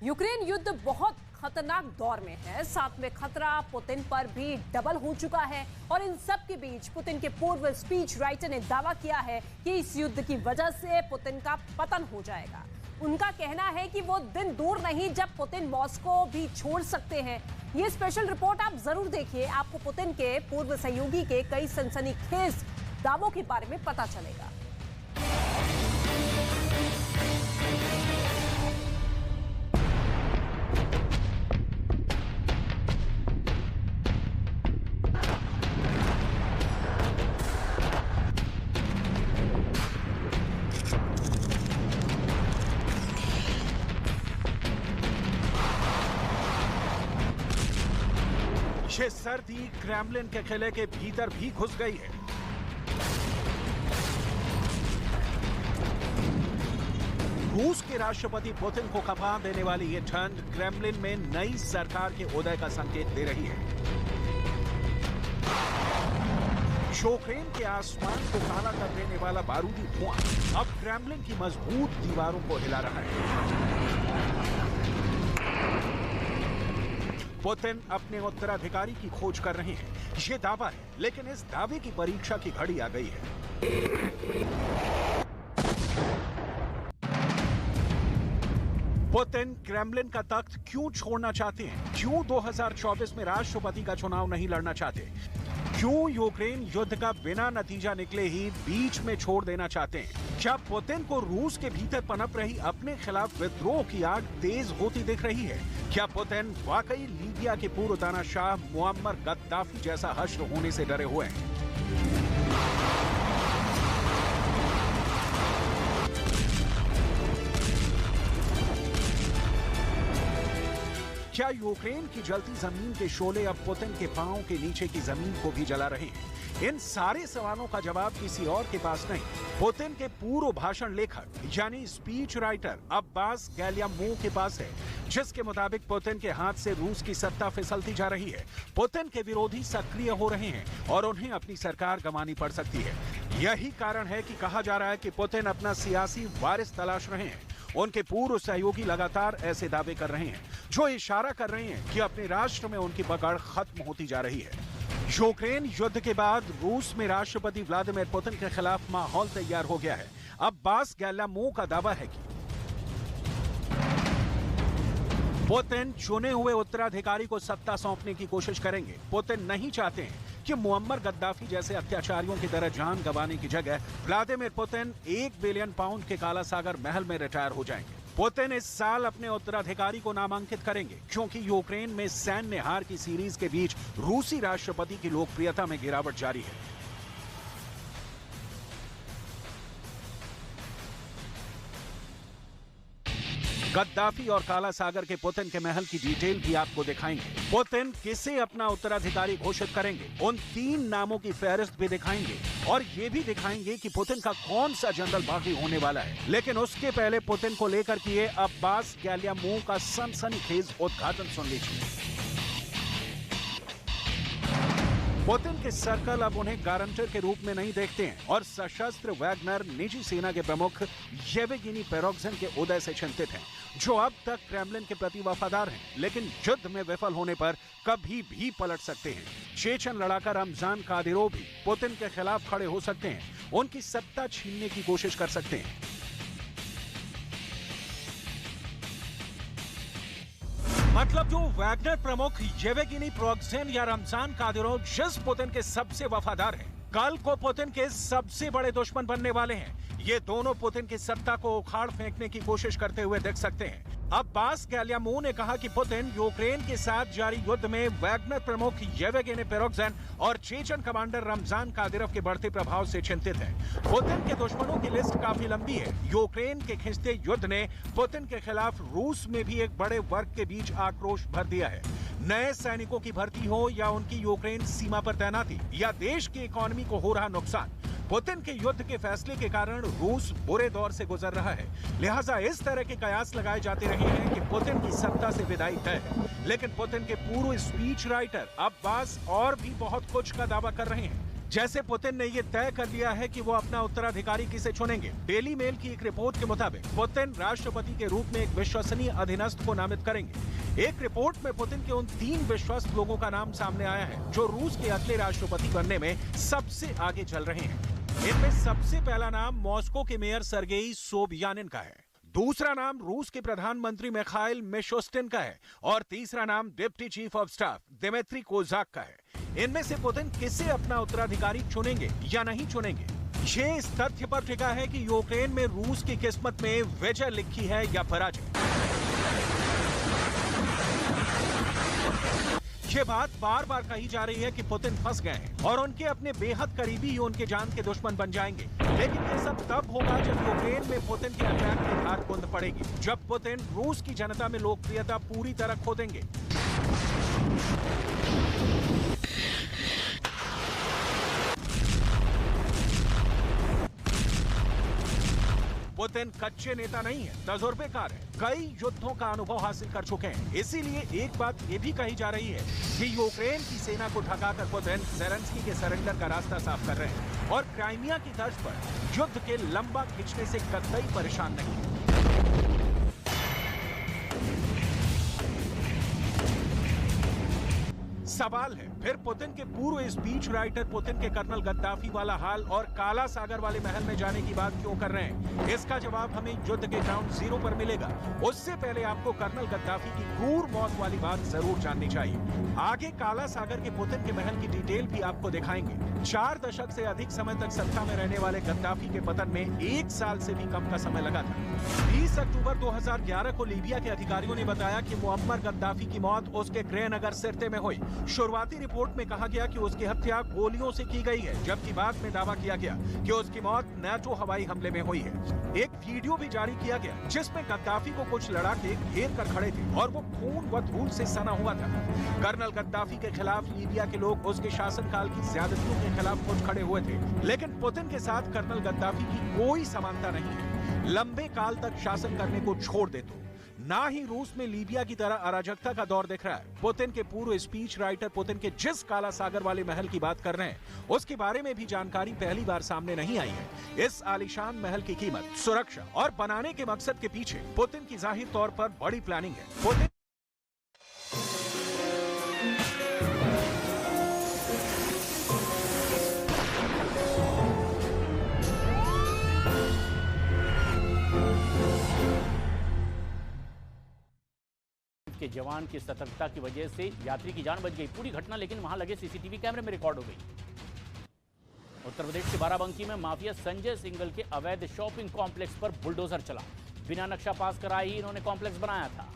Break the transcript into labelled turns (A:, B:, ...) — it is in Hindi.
A: यूक्रेन युद्ध बहुत खतरनाक दौर में है। साथ में खतरा पुतिन पर भी डबल हो चुका है और इन सब के बीच पुतिन के पूर्व स्पीच राइटर ने दावा किया है कि इस युद्ध की वजह से पुतिन का पतन हो जाएगा। उनका कहना है कि वो दिन दूर नहीं जब पुतिन मॉस्को भी छोड़ सकते हैं। ये स्पेशल रिपोर्ट आप जरूर देखिए, आपको पुतिन के पूर्व सहयोगी के कई सनसनीखेज दावों के बारे में पता चलेगा।
B: ये सर्दी क्रेमलिन के किले के भीतर भी घुस गई है। रूस के राष्ट्रपति पुतिन को कपा देने वाली ये ठंड क्रेमलिन में नई सरकार के उदय का संकेत दे रही है। यूक्रेन के आसमान को काला कर देने वाला बारूदी धुआं अब क्रेमलिन की मजबूत दीवारों को हिला रहा है। पुतिन अपने उत्तराधिकारी की खोज कर रहे हैं, ये दावा है, लेकिन इस दावे की परीक्षा की घड़ी आ गई है। पुतिन क्रेमलिन का तख्त क्यों छोड़ना चाहते हैं? क्यों 2024 में राष्ट्रपति का चुनाव नहीं लड़ना चाहते? क्यों यूक्रेन युद्ध का बिना नतीजा निकले ही बीच में छोड़ देना चाहते हैं? क्या पुतिन को रूस के भीतर पनप रही अपने खिलाफ विद्रोह की आग तेज होती दिख रही है? क्या पुतिन वाकई लीबिया के पूर्व तानाशाह मुअम्मर गद्दाफी जैसा हश्र होने से डरे हुए हैं? क्या यूक्रेन की जलती जमीन के शोले अब पुतिन के पांव के नीचे की जमीन को भी जला रहे हैं? इन सारे सवालों का जवाब किसी और के पास नहीं, पुतिन के पूर्व भाषण लेखक यानी स्पीच राइटर अब्बास गैल्यामोव के पास है, जिसके मुताबिक पुतिन के हाथ से रूस की सत्ता फिसलती जा रही है। पुतिन के विरोधी सक्रिय हो रहे हैं और उन्हें अपनी सरकार गंवानी पड़ सकती है। यही कारण है कि कहा जा रहा है कि पुतिन अपना सियासी वारिस तलाश रहे हैं। उनके पूर्व सहयोगी लगातार ऐसे दावे कर रहे हैं जो इशारा कर रहे हैं कि अपने राष्ट्र में उनकी पकड़ खत्म होती जा रही है। यूक्रेन युद्ध के बाद रूस में राष्ट्रपति व्लादिमीर पुतिन के खिलाफ माहौल तैयार हो गया है। अब्बास गैल्यामोव का दावा है कि पुतिन चुने हुए उत्तराधिकारी को सत्ता सौंपने की कोशिश करेंगे। पुतिन नहीं चाहते हैं कि मुअम्मर गद्दाफी जैसे अत्याचारियों की तरह जान गंवाने की जगह व्लादिमीर पुतिन 1 बिलियन पाउंड के काला सागर महल में रिटायर हो जाएंगे। पुतिन इस साल अपने उत्तराधिकारी को नामांकित करेंगे क्योंकि यूक्रेन में सैन्य हार की सीरीज के बीच रूसी राष्ट्रपति की लोकप्रियता में गिरावट जारी है। गद्दाफी और काला सागर के पुतिन के महल की डिटेल भी आपको दिखाएंगे। पुतिन किसे अपना उत्तराधिकारी घोषित करेंगे, उन 3 नामों की फहरिस्त भी दिखाएंगे और ये भी दिखाएंगे कि पुतिन का कौन सा जनरल बागी होने वाला है। लेकिन उसके पहले पुतिन को लेकर किए अब्बास गैल्यामोव का सनसनीखेज उद्घाटन सुन लीजिए। पुतिन के सर्कल अब उन्हें गारंटर के रूप में नहीं देखते हैं और सशस्त्र वैगनर निजी सेना के प्रमुख येवगेनी प्रिगोजिन के उदय से चिंतित हैं, जो अब तक क्रेमलिन के प्रति वफादार हैं, लेकिन युद्ध में विफल होने पर कभी भी पलट सकते हैं। चेचन लड़ाका रमजान कादिरोव भी पुतिन के खिलाफ खड़े हो सकते हैं, उनकी सत्ता छीनने की कोशिश कर सकते हैं। मतलब जो वैगनर प्रमुख येवगेनी प्रिगोजिन या रमजान कादिरोव जिस पुतिन के सबसे वफादार हैं, कल को पुतिन के सबसे बड़े दुश्मन बनने वाले हैं। ये दोनों पुतिन की सत्ता को उखाड़ फेंकने की कोशिश करते हुए दिख सकते हैं। अब्बास गैल्यामोव ने कहा कि पुतिन यूक्रेन के साथ जारी युद्ध में वैगनर प्रमुख येवगेनी प्रिगोजिन और चेचन कमांडर रमजान कादिरोव के बढ़ते प्रभाव से चिंतित है। पुतिन के दुश्मनों की लिस्ट काफी लंबी है। यूक्रेन के खिंचते युद्ध ने पुतिन के खिलाफ रूस में भी एक बड़े वर्ग के बीच आक्रोश भर दिया है। नए सैनिकों की भर्ती हो या उनकी यूक्रेन सीमा पर तैनाती या देश की इकोनॉमी को हो रहा नुकसान, पुतिन के युद्ध के फैसले के कारण रूस बुरे दौर से गुजर रहा है। लिहाजा इस तरह के कयास लगाए जाते रहे हैं कि पुतिन की सत्ता से विदाई तय है। लेकिन पुतिन के पूर्व स्पीच राइटर अब्बास और भी बहुत कुछ का दावा कर रहे हैं। जैसे पुतिन ने ये तय कर लिया है कि वो अपना उत्तराधिकारी किसे चुनेंगे। डेली मेल की एक रिपोर्ट के मुताबिक पुतिन राष्ट्रपति के रूप में एक विश्वसनीय अधीनस्थ को नामित करेंगे। एक रिपोर्ट में पुतिन के उन 3 विश्वस्त लोगों का नाम सामने आया है जो रूस के अगले राष्ट्रपति बनने में सबसे आगे चल रहे हैं। इनमें सबसे पहला नाम मॉस्को के मेयर सर्गेई सोबियानिन का है, दूसरा नाम रूस के प्रधानमंत्री मिखाइल मिशोस्टिन का है और तीसरा नाम deputy chief of staff Dmitry Kozak का है। इनमें से पुतिन किसे अपना उत्तराधिकारी चुनेंगे या नहीं चुनेंगे, ये इस तथ्य पर टिका है कि यूक्रेन में रूस की किस्मत में विजय लिखी है या पराजय। ये बात बार बार कही जा रही है कि पुतिन फंस गए हैं और उनके अपने बेहद करीबी ही उनके जान के दुश्मन बन जाएंगे। लेकिन ये सब तब होगा जब यूक्रेन में पुतिन के अटैक की धार बूंद पड़ेगी, जब पुतिन रूस की जनता में लोकप्रियता पूरी तरह खो देंगे। पुतिन कच्चे नेता नहीं है, तजुर्बेकार है, कई युद्धों का अनुभव हासिल कर चुके हैं। इसीलिए एक बात ये भी कही जा रही है कि यूक्रेन की सेना को ढकाकर पुतिन ज़ेलेंस्की के सरेंडर का रास्ता साफ कर रहे हैं और क्राइमिया की तर्ज पर युद्ध के लंबा खींचने से कतई परेशान नहीं है। सवाल है फिर पुतिन के पूर्व स्पीच राइटर पुतिन के कर्नल गद्दाफी वाला हाल और काला सागर वाले महल में जाने की बात क्यों कर रहे हैं? इसका जवाब हमें युद्ध के ग्राउंड जीरो पर मिलेगा। उससे पहले आपको कर्नल गद्दाफी की क्रूर मौत वाली बात जरूर जाननी चाहिए। आगे काला सागर के पुतिन के महल की डिटेल भी आपको दिखाएंगे। 4 दशक से अधिक समय तक सत्ता में रहने वाले गद्दाफी के पतन में 1 साल से भी कम का समय लगा था। 20 अक्टूबर 2011 को लीबिया के अधिकारियों ने बताया कि मुअम्मर गद्दाफी की मौत उसके गृहनगर सिरते में हुई। शुरुआती रिपोर्ट में कहा गया कि उसकी हत्या गोलियों से की गई है, जबकि बाद में दावा किया गया कि उसकी मौत नाटो हवाई हमले में हुई है। एक वीडियो भी जारी किया गया जिसमें गद्दाफी को कुछ लड़ाके घेर कर खड़े थे और वो खून व धूल से सना हुआ था। कर्नल गद्दाफी के खिलाफ लीबिया के लोग उसके शासनकाल की ज्यादतियों के खिलाफ कुछ खड़े हुए थे, लेकिन पुतिन के साथ कर्नल गद्दाफी की कोई समानता नहीं है। लंबे काल तक शासन करने को छोड़ दे तो ना ही रूस में लीबिया की तरह अराजकता का दौर दिख रहा है। पुतिन के पूर्व स्पीच राइटर पुतिन के जिस काला सागर वाले महल की बात कर रहे हैं उसके बारे में भी जानकारी पहली बार सामने नहीं आई है। इस आलीशान महल की कीमत, सुरक्षा और बनाने के मकसद के पीछे पुतिन की जाहिर तौर पर बड़ी प्लानिंग है। पुतिन
C: के जवान की सतर्कता की वजह से यात्री की जान बच गई। पूरी घटना लेकिन वहां लगे सीसीटीवी कैमरे में रिकॉर्ड हो गई। उत्तर प्रदेश के बाराबंकी में माफिया संजय सिंघल के अवैध शॉपिंग कॉम्प्लेक्स पर बुलडोजर चला। बिना नक्शा पास कराए ही इन्होंने कॉम्प्लेक्स बनाया था।